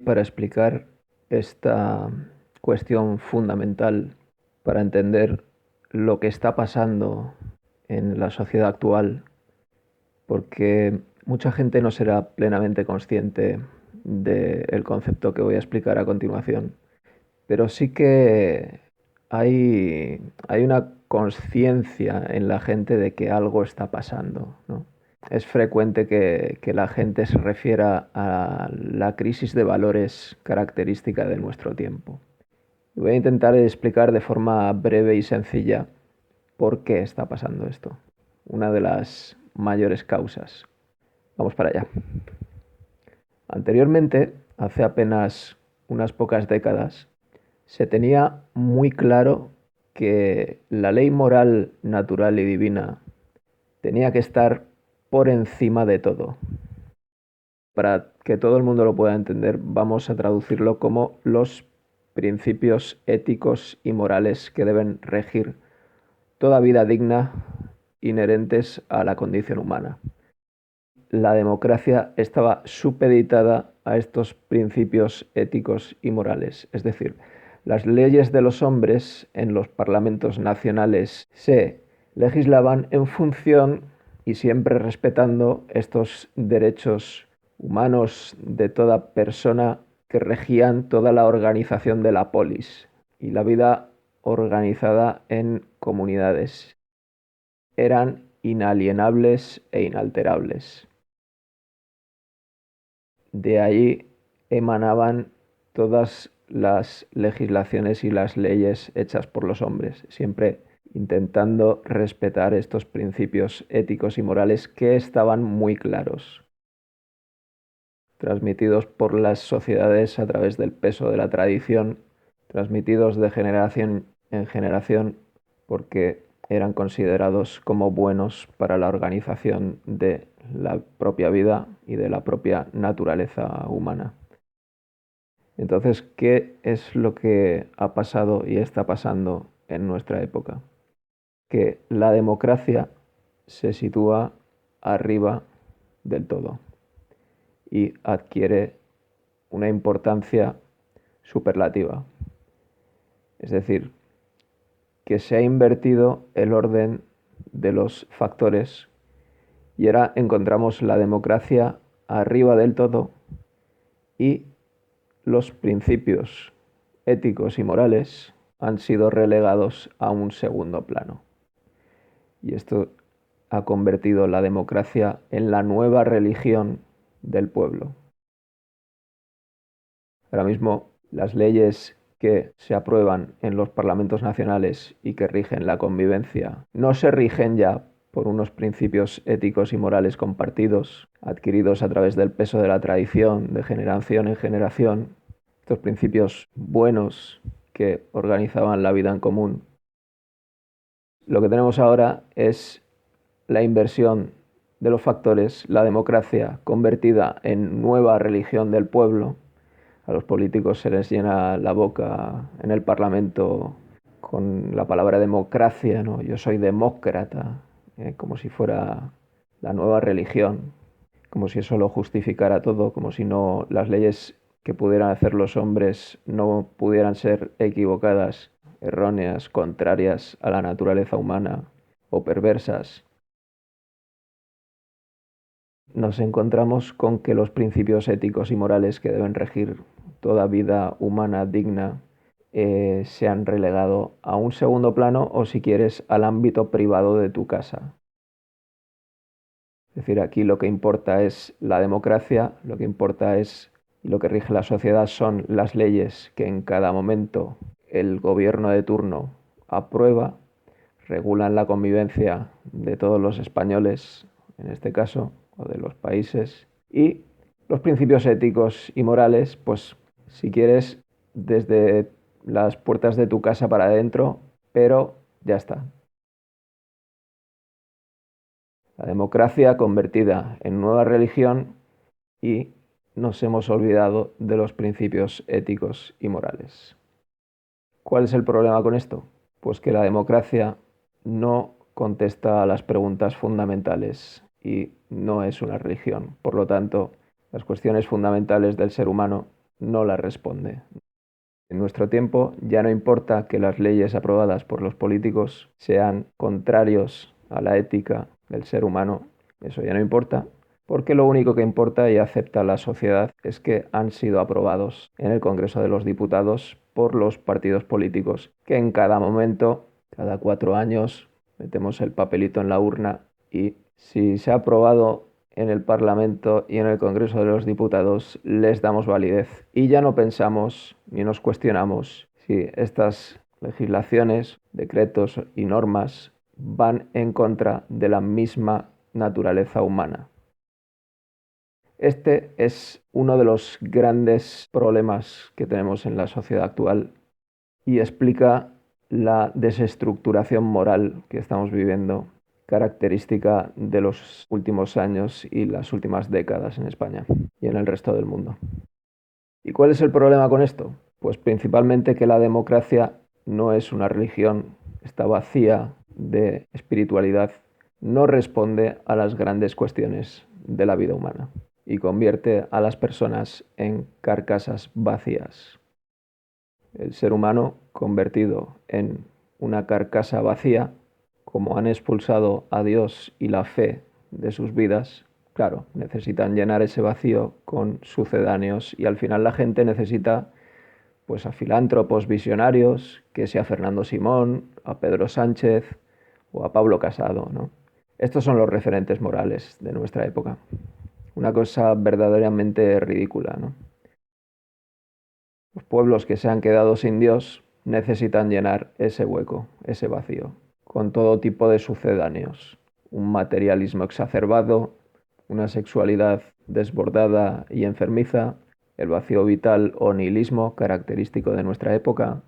para explicar esta cuestión fundamental para entender lo que está pasando en la sociedad actual, porque mucha gente no será plenamente consciente del concepto que voy a explicar a continuación, pero sí que hay una conciencia en la gente de que algo está pasando, ¿no? Es frecuente que la gente se refiera a la crisis de valores característica de nuestro tiempo. Voy a intentar explicar de forma breve y sencilla por qué está pasando esto. Una de las mayores causas. Vamos para allá. Anteriormente, hace apenas unas pocas décadas, se tenía muy claro que la ley moral, natural y divina tenía que estar por encima de todo. Para que todo el mundo lo pueda entender, vamos a traducirlo como los principios éticos y morales que deben regir toda vida digna inherentes a la condición humana. La democracia estaba supeditada a estos principios éticos y morales, es decir, las leyes de los hombres en los parlamentos nacionales se legislaban en función y siempre respetando estos derechos humanos de toda persona que regían toda la organización de la polis y la vida organizada en comunidades. Eran inalienables e inalterables. De ahí emanaban todas las legislaciones y las leyes hechas por los hombres, siempre intentando respetar estos principios éticos y morales que estaban muy claros, transmitidos por las sociedades a través del peso de la tradición, transmitidos de generación en generación, porque eran considerados como buenos para la organización de la propia vida y de la propia naturaleza humana. Entonces, ¿qué es lo que ha pasado y está pasando en nuestra época? Que la democracia se sitúa arriba del todo y adquiere una importancia superlativa. Es decir, que se ha invertido el orden de los factores y ahora encontramos la democracia arriba del todo y los principios éticos y morales han sido relegados a un segundo plano. Y esto ha convertido la democracia en la nueva religión del pueblo. Ahora mismo las leyes que se aprueban en los parlamentos nacionales y que rigen la convivencia no se rigen ya por unos principios éticos y morales compartidos, adquiridos a través del peso de la tradición, de generación en generación, estos principios buenos que organizaban la vida en común. Lo que tenemos ahora es la inversión de los factores, la democracia convertida en nueva religión del pueblo. A los políticos se les llena la boca en el Parlamento con la palabra democracia, ¿no? Yo soy demócrata, como si fuera la nueva religión, como si eso lo justificara todo, como si no las leyes que pudieran hacer los hombres no pudieran ser equivocadas, erróneas, contrarias a la naturaleza humana o perversas. Nos encontramos con que los principios éticos y morales que deben regir toda vida humana digna se han relegado a un segundo plano o, si quieres, al ámbito privado de tu casa. Es decir, aquí lo que importa es la democracia, lo que importa es y lo que rige la sociedad son las leyes que en cada momento el gobierno de turno aprueba, regulan la convivencia de todos los españoles, en este caso, o de los países, y los principios éticos y morales, pues si quieres, desde las puertas de tu casa para adentro, pero ya está. La democracia convertida en nueva religión y nos hemos olvidado de los principios éticos y morales. ¿Cuál es el problema con esto? Pues que la democracia no contesta a las preguntas fundamentales y no es una religión. Por lo tanto, las cuestiones fundamentales del ser humano no la responde. En nuestro tiempo ya no importa que las leyes aprobadas por los políticos sean contrarios a la ética del ser humano, eso ya no importa, porque lo único que importa y acepta la sociedad es que han sido aprobados en el Congreso de los Diputados por los partidos políticos, que en cada momento, cada 4 años, metemos el papelito en la urna y si se ha aprobado en el Parlamento y en el Congreso de los Diputados les damos validez y ya no pensamos ni nos cuestionamos si estas legislaciones, decretos y normas van en contra de la misma naturaleza humana. Este es uno de los grandes problemas que tenemos en la sociedad actual y explica la desestructuración moral que estamos viviendo, característica de los últimos años y las últimas décadas en España y en el resto del mundo. ¿Y cuál es el problema con esto? Pues principalmente que la democracia no es una religión, está vacía de espiritualidad, no responde a las grandes cuestiones de la vida humana y convierte a las personas en carcasas vacías. El ser humano convertido en una carcasa vacía, como han expulsado a Dios y la fe de sus vidas, claro, necesitan llenar ese vacío con sucedáneos y al final la gente necesita pues a filántropos visionarios, que sea Fernando Simón, a Pedro Sánchez o a Pablo Casado, ¿no? Estos son los referentes morales de nuestra época. Una cosa verdaderamente ridícula, ¿no? Los pueblos que se han quedado sin Dios necesitan llenar ese hueco, ese vacío, con todo tipo de sucedáneos. Un materialismo exacerbado, una sexualidad desbordada y enfermiza, el vacío vital o nihilismo característico de nuestra época.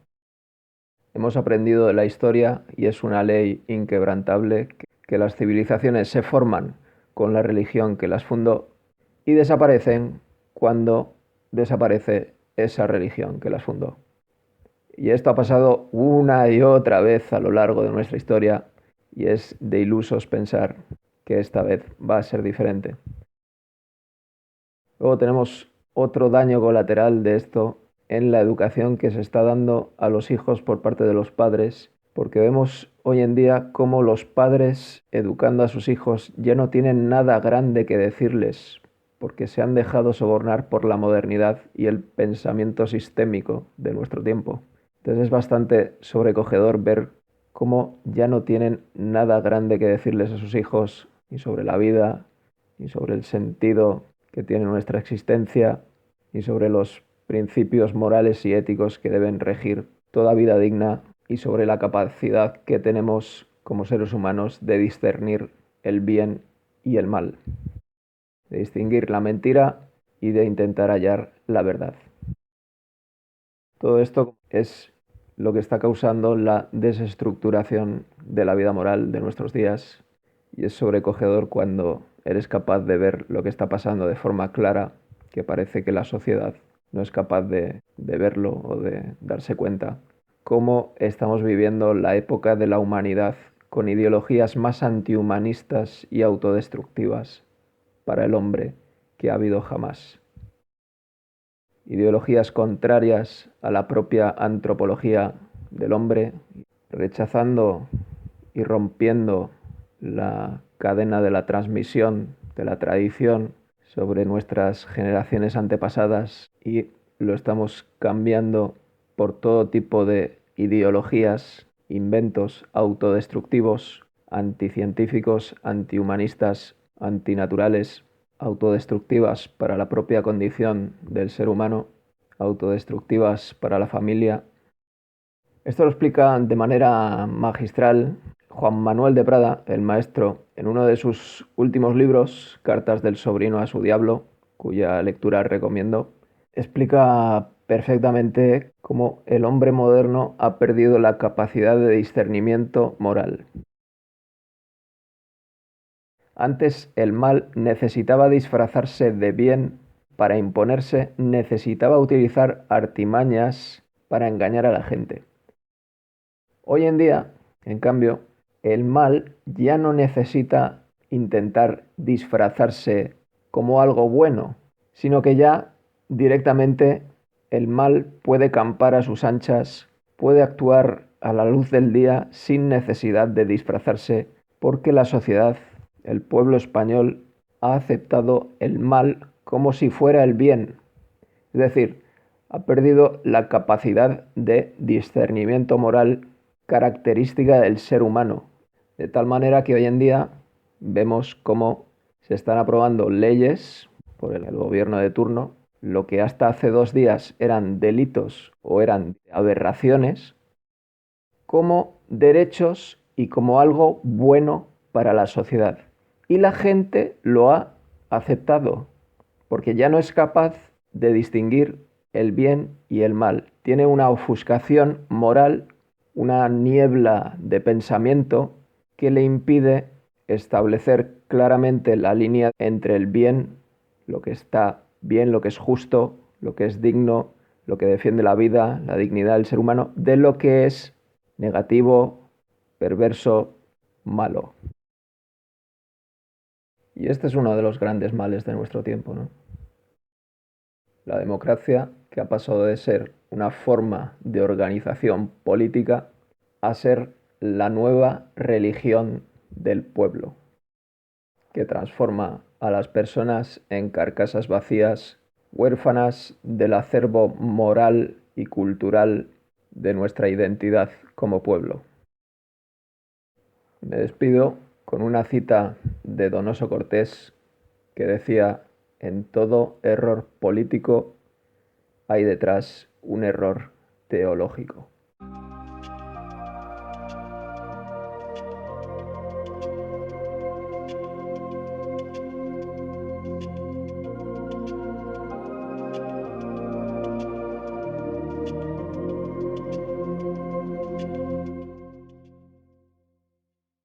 Hemos aprendido de la historia y es una ley inquebrantable que las civilizaciones se forman con la religión que las fundó y desaparecen cuando desaparece esa religión que las fundó. Y esto ha pasado una y otra vez a lo largo de nuestra historia y es de ilusos pensar que esta vez va a ser diferente. Luego tenemos otro daño colateral de esto en la educación que se está dando a los hijos por parte de los padres, porque vemos hoy en día cómo los padres educando a sus hijos ya no tienen nada grande que decirles, porque se han dejado sobornar por la modernidad y el pensamiento sistémico de nuestro tiempo. Entonces es bastante sobrecogedor ver cómo ya no tienen nada grande que decirles a sus hijos, ni sobre la vida, ni sobre el sentido que tiene nuestra existencia, ni sobre los principios morales y éticos que deben regir toda vida digna, y sobre la capacidad que tenemos como seres humanos de discernir el bien y el mal, de distinguir la mentira y de intentar hallar la verdad. Todo esto es lo que está causando la desestructuración de la vida moral de nuestros días y es sobrecogedor cuando eres capaz de ver lo que está pasando de forma clara, que parece que la sociedad no es capaz de verlo o de darse cuenta, cómo estamos viviendo la época de la humanidad con ideologías más antihumanistas y autodestructivas para el hombre que ha habido jamás. Ideologías contrarias a la propia antropología del hombre, rechazando y rompiendo la cadena de la transmisión de la tradición sobre nuestras generaciones antepasadas y lo estamos cambiando por todo tipo de ideologías, inventos autodestructivos, anticientíficos, antihumanistas, antinaturales, autodestructivas para la propia condición del ser humano, autodestructivas para la familia. Esto lo explica de manera magistral Juan Manuel de Prada, el maestro, en uno de sus últimos libros, Cartas del sobrino a su diablo, cuya lectura recomiendo. Explica perfectamente cómo el hombre moderno ha perdido la capacidad de discernimiento moral. Antes el mal necesitaba disfrazarse de bien para imponerse, necesitaba utilizar artimañas para engañar a la gente. Hoy en día, en cambio, el mal ya no necesita intentar disfrazarse como algo bueno, sino que ya directamente el mal puede campar a sus anchas, puede actuar a la luz del día sin necesidad de disfrazarse, porque la sociedad, el pueblo español, ha aceptado el mal como si fuera el bien. Es decir, ha perdido la capacidad de discernimiento moral característica del ser humano, de tal manera que hoy en día vemos cómo se están aprobando leyes por el gobierno de turno, lo que hasta hace 2 días eran delitos o eran aberraciones, como derechos y como algo bueno para la sociedad. Y la gente lo ha aceptado, porque ya no es capaz de distinguir el bien y el mal. Tiene una ofuscación moral, una niebla de pensamiento que le impide establecer claramente la línea entre el bien, lo que está bien, lo que es justo, lo que es digno, lo que defiende la vida, la dignidad del ser humano, de lo que es negativo, perverso, malo. Y este es uno de los grandes males de nuestro tiempo, ¿no? La democracia, que ha pasado de ser una forma de organización política a ser la nueva religión del pueblo, que transforma a las personas en carcasas vacías, huérfanas del acervo moral y cultural de nuestra identidad como pueblo. Me despido con una cita de Donoso Cortés que decía: en todo error político hay detrás un error teológico.